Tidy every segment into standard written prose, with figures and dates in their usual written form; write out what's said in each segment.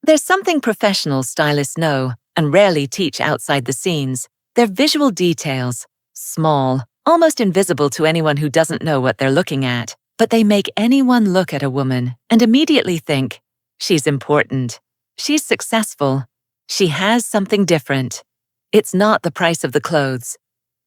There's something professional stylists know and rarely teach outside the scenes. They're visual details, small, almost invisible to anyone who doesn't know what they're looking at, but they make anyone look at a woman and immediately think, she's important, she's successful, she has something different. It's not the price of the clothes.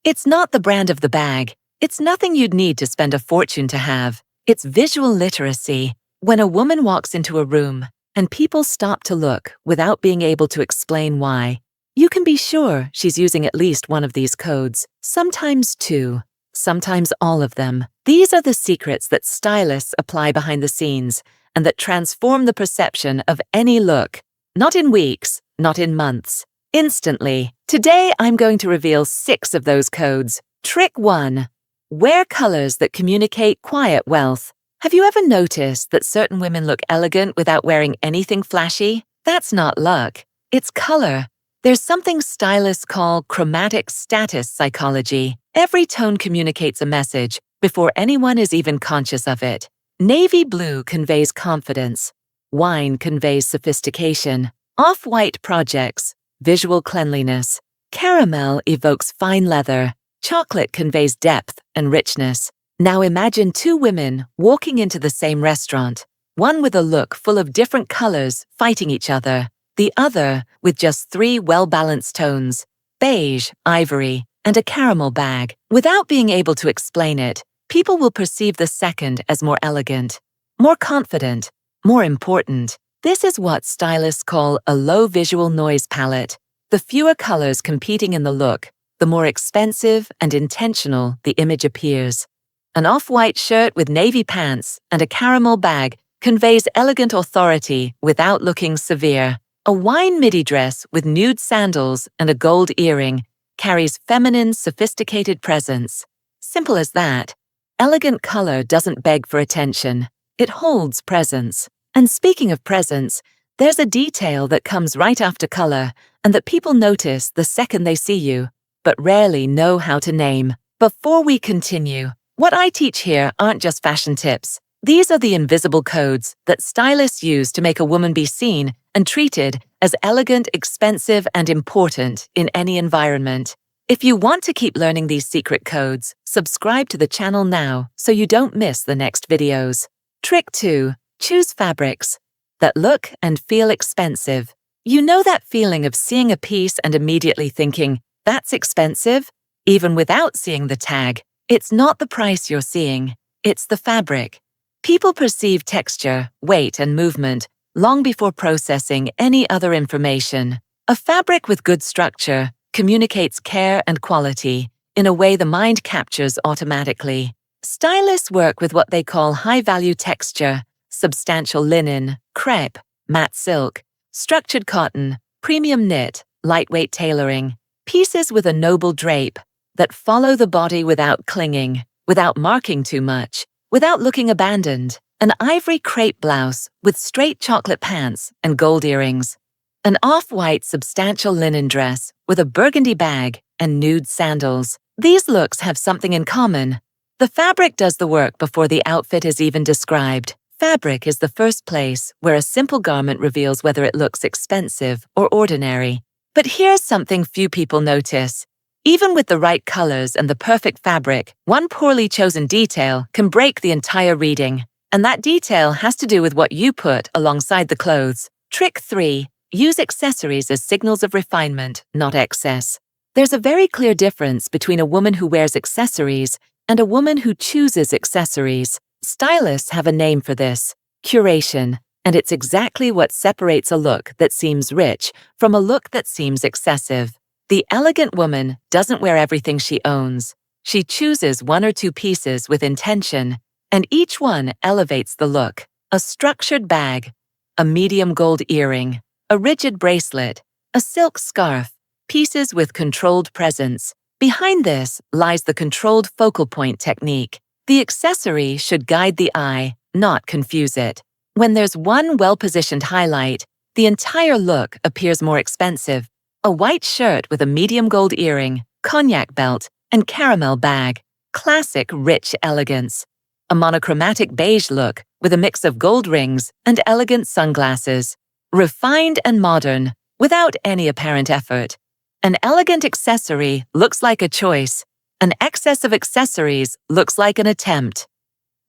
It's not the brand of the bag. It's nothing you'd need to spend a fortune to have. It's visual literacy. When a woman walks into a room and people stop to look without being able to explain why, you can be sure she's using at least one of these codes, sometimes two, sometimes all of them. These are the secrets that stylists apply behind the scenes and that transform the perception of any look. Not in weeks, not in months, instantly. Today, I'm going to reveal 6 of those codes. Trick 1. Wear colors that communicate quiet wealth. Have you ever noticed that certain women look elegant without wearing anything flashy? That's not luck. It's color. There's something stylists call chromatic status psychology. Every tone communicates a message before anyone is even conscious of it. Navy blue conveys confidence. Wine conveys sophistication. Off-white projects visual cleanliness. Caramel evokes fine leather. Chocolate conveys depth and richness. Now imagine 2 women walking into the same restaurant, one with a look full of different colors fighting each other, the other with just 3 well-balanced tones, beige, ivory, and a caramel bag. Without being able to explain it, people will perceive the second as more elegant, more confident, more important. This is what stylists call a low visual noise palette. The fewer colors competing in the look, the more expensive and intentional the image appears. An off-white shirt with navy pants and a caramel bag conveys elegant authority without looking severe. A wine midi dress with nude sandals and a gold earring carries feminine, sophisticated presence. Simple as that. Elegant color doesn't beg for attention. It holds presence. And speaking of presence, there's a detail that comes right after color and that people notice the second they see you, but rarely know how to name. Before we continue, what I teach here aren't just fashion tips. These are the invisible codes that stylists use to make a woman be seen and treated as elegant, expensive, and important in any environment. If you want to keep learning these secret codes, subscribe to the channel now so you don't miss the next videos. Trick 2. Choose fabrics that look and feel expensive. You know that feeling of seeing a piece and immediately thinking, that's expensive? Even without seeing the tag, it's not the price you're seeing, it's the fabric. People perceive texture, weight, and movement long before processing any other information. A fabric with good structure communicates care and quality in a way the mind captures automatically. Stylists work with what they call high-value texture, substantial linen, crepe, matte silk, structured cotton, premium knit, lightweight tailoring, pieces with a noble drape that follow the body without clinging, without marking too much, without looking abandoned. An ivory crepe blouse with straight chocolate pants and gold earrings. An off-white substantial linen dress with a burgundy bag and nude sandals. These looks have something in common. The fabric does the work before the outfit is even described. Fabric is the first place where a simple garment reveals whether it looks expensive or ordinary. But here's something few people notice. Even with the right colors and the perfect fabric, one poorly chosen detail can break the entire reading. And that detail has to do with what you put alongside the clothes. Trick 3. Use accessories as signals of refinement, not excess. There's a very clear difference between a woman who wears accessories and a woman who chooses accessories. Stylists have a name for this, curation, and it's exactly what separates a look that seems rich from a look that seems excessive. The elegant woman doesn't wear everything she owns. She chooses 1 or 2 pieces with intention, and each one elevates the look. A structured bag, a medium gold earring, a rigid bracelet, a silk scarf, pieces with controlled presence. Behind this lies the controlled focal point technique. The accessory should guide the eye, not confuse it. When there's one well-positioned highlight, the entire look appears more expensive. A white shirt with a medium gold earring, cognac belt, and caramel bag. Classic rich elegance. A monochromatic beige look with a mix of gold rings and elegant sunglasses. refined and modern, without any apparent effort. An elegant accessory looks like a choice. An excess of accessories looks like an attempt.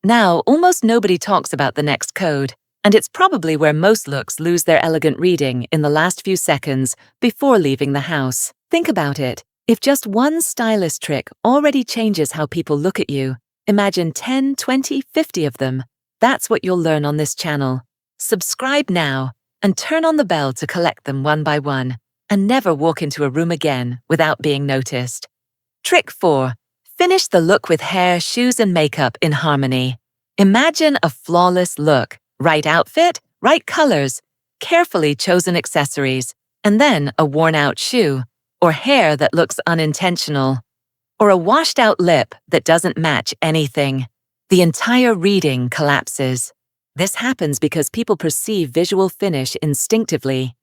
Now, almost nobody talks about the next code, and it's probably where most looks lose their elegant reading in the last few seconds before leaving the house. Think about it. If just one stylist trick already changes how people look at you, imagine 10, 20, 50 of them. That's what you'll learn on this channel. Subscribe now and turn on the bell to collect them one by one, and never walk into a room again without being noticed. Trick 4. Finish the look with hair, shoes, and makeup in harmony. Imagine a flawless look, right outfit, right colors, carefully chosen accessories, and then a worn-out shoe, or hair that looks unintentional, or a washed-out lip that doesn't match anything. The entire reading collapses. This happens because people perceive visual finish instinctively.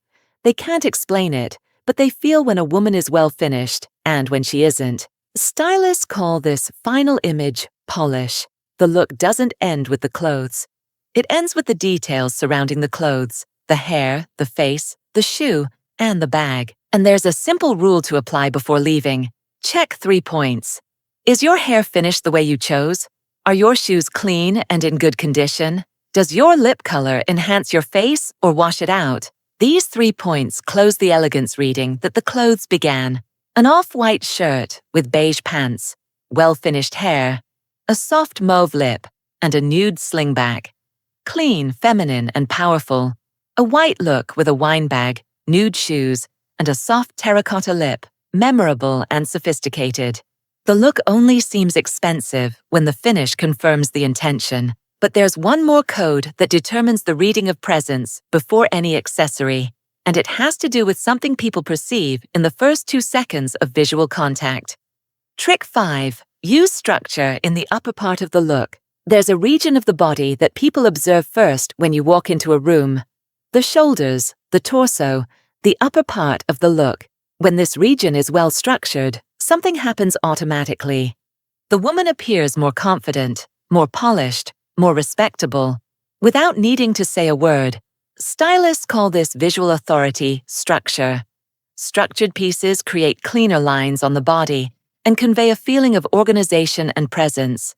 They can't explain it, but they feel when a woman is well finished and when she isn't. Stylists call this final image polish. The look doesn't end with the clothes. It ends with the details surrounding the clothes, the hair, the face, the shoe, and the bag. And there's a simple rule to apply before leaving. Check 3 points. Is your hair finished the way you chose? Are your shoes clean and in good condition? Does your lip color enhance your face or wash it out? These 3 points close the elegance reading that the clothes began. An off-white shirt with beige pants, well-finished hair, a soft mauve lip, and a nude slingback. Clean, feminine, and powerful. A white look with a wine bag, nude shoes, and a soft terracotta lip, memorable and sophisticated. The look only seems expensive when the finish confirms the intention. But there's one more code that determines the reading of presence before any accessory, and it has to do with something people perceive in the first 2 seconds of visual contact. Trick 5. Use structure in the upper part of the look. There's a region of the body that people observe first when you walk into a room. The shoulders, the torso, the upper part of the look. When this region is well structured, something happens automatically. The woman appears more confident, more polished, more respectable, without needing to say a word. Stylists call this visual authority structure. Structured pieces create cleaner lines on the body and convey a feeling of organization and presence.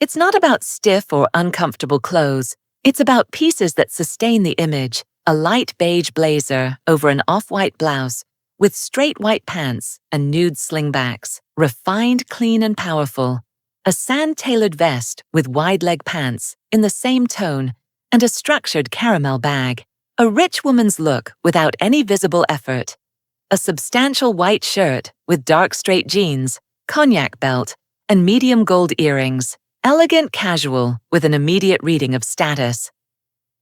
It's not about stiff or uncomfortable clothes. It's about pieces that sustain the image, a light beige blazer over an off-white blouse, with straight white pants and nude slingbacks, refined, clean, and powerful. A sand-tailored vest with wide-leg pants in the same tone, and a structured caramel bag. A rich woman's look without any visible effort. A substantial white shirt with dark straight jeans, cognac belt, and medium gold earrings. Elegant casual with an immediate reading of status.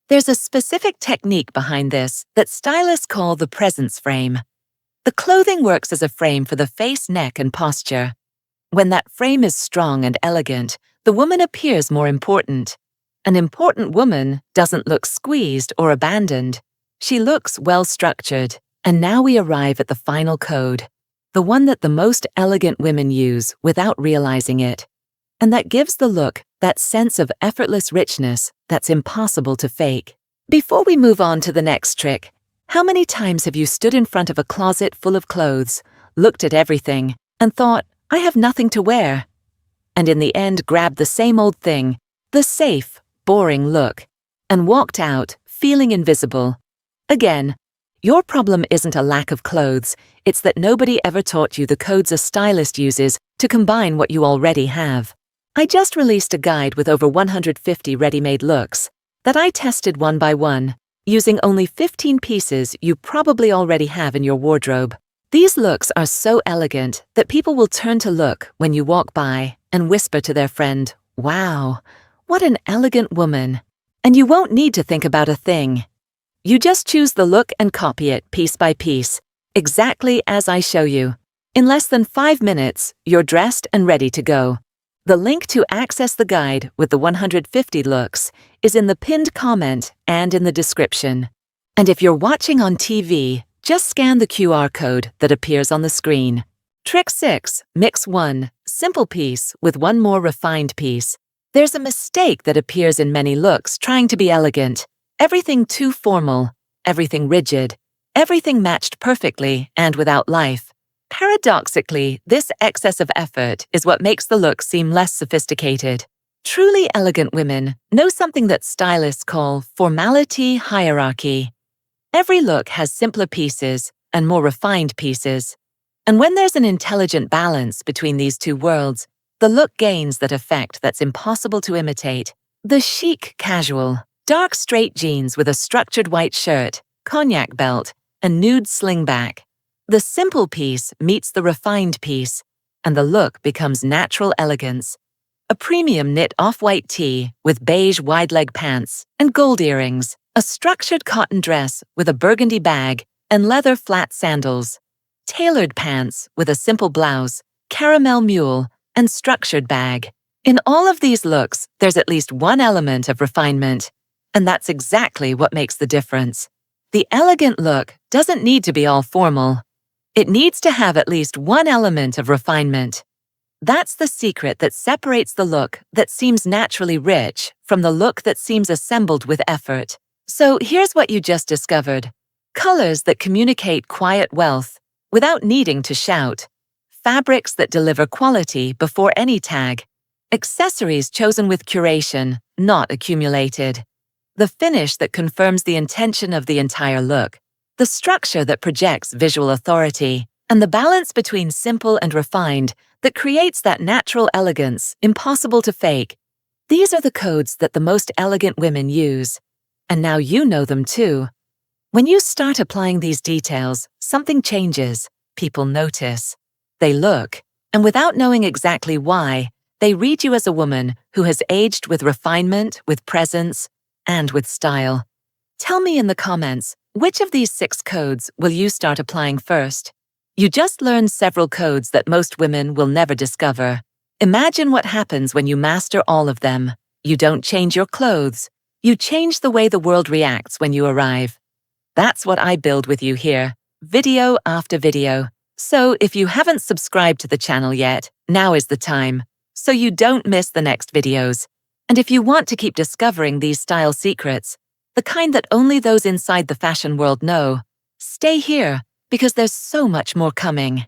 There's a specific technique behind this that stylists call the presence frame. The clothing works as a frame for the face, neck, and posture. When that frame is strong and elegant, the woman appears more important. An important woman doesn't look squeezed or abandoned. She looks well-structured. And now we arrive at the final code, the one that the most elegant women use without realizing it, and that gives the look that sense of effortless richness that's impossible to fake. Before we move on to the next trick, how many times have you stood in front of a closet full of clothes, looked at everything, and thought, I have nothing to wear? And in the end grabbed the same old thing, the safe, boring look, and walked out, feeling invisible. Again, your problem isn't a lack of clothes, it's that nobody ever taught you the codes a stylist uses to combine what you already have. I just released a guide with over 150 ready-made looks that I tested one by one, using only 15 pieces you probably already have in your wardrobe. These looks are so elegant that people will turn to look when you walk by and whisper to their friend, "Wow, what an elegant woman." And you won't need to think about a thing. You just choose the look and copy it piece by piece, exactly as I show you. In less than 5 minutes, you're dressed and ready to go. The link to access the guide with the 150 looks is in the pinned comment and in the description. And if you're watching on TV, just scan the QR code that appears on the screen. Trick 6. Mix one simple piece with one more refined piece. There's a mistake that appears in many looks trying to be elegant. Everything too formal. everything rigid, everything matched perfectly and without life. Paradoxically, this excess of effort is what makes the look seem less sophisticated. Truly elegant women know something that stylists call formality hierarchy. Every look has simpler pieces and more refined pieces. And when there's an intelligent balance between these two worlds, the look gains that effect that's impossible to imitate. The chic casual, dark straight jeans with a structured white shirt, cognac belt, and nude slingback. The simple piece meets the refined piece, and the look becomes natural elegance. A premium knit off-white tee with beige wide-leg pants and gold earrings, a structured cotton dress with a burgundy bag and leather flat sandals, tailored pants with a simple blouse, caramel mule, and structured bag. In all of these looks, there's at least one element of refinement, and that's exactly what makes the difference. The elegant look doesn't need to be all formal. It needs to have at least one element of refinement. That's the secret that separates the look that seems naturally rich from the look that seems assembled with effort. So here's what you just discovered. Colors that communicate quiet wealth without needing to shout. Fabrics that deliver quality before any tag. Accessories chosen with curation, not accumulated. The finish that confirms the intention of the entire look. The structure that projects visual authority. And the balance between simple and refined that creates that natural elegance impossible to fake. These are the codes that the most elegant women use. And now you know them too. When you start applying these details, something changes. People notice. They look, and without knowing exactly why, they read you as a woman who has aged with refinement, with presence, and with style. Tell me in the comments, which of these 6 codes will you start applying first? You just learned several codes that most women will never discover. Imagine what happens when you master all of them. You don't change your clothes. You change the way the world reacts when you arrive. That's what I build with you here, video after video. So if you haven't subscribed to the channel yet, now is the time, so you don't miss the next videos. And if you want to keep discovering these style secrets, the kind that only those inside the fashion world know, stay here, because there's so much more coming.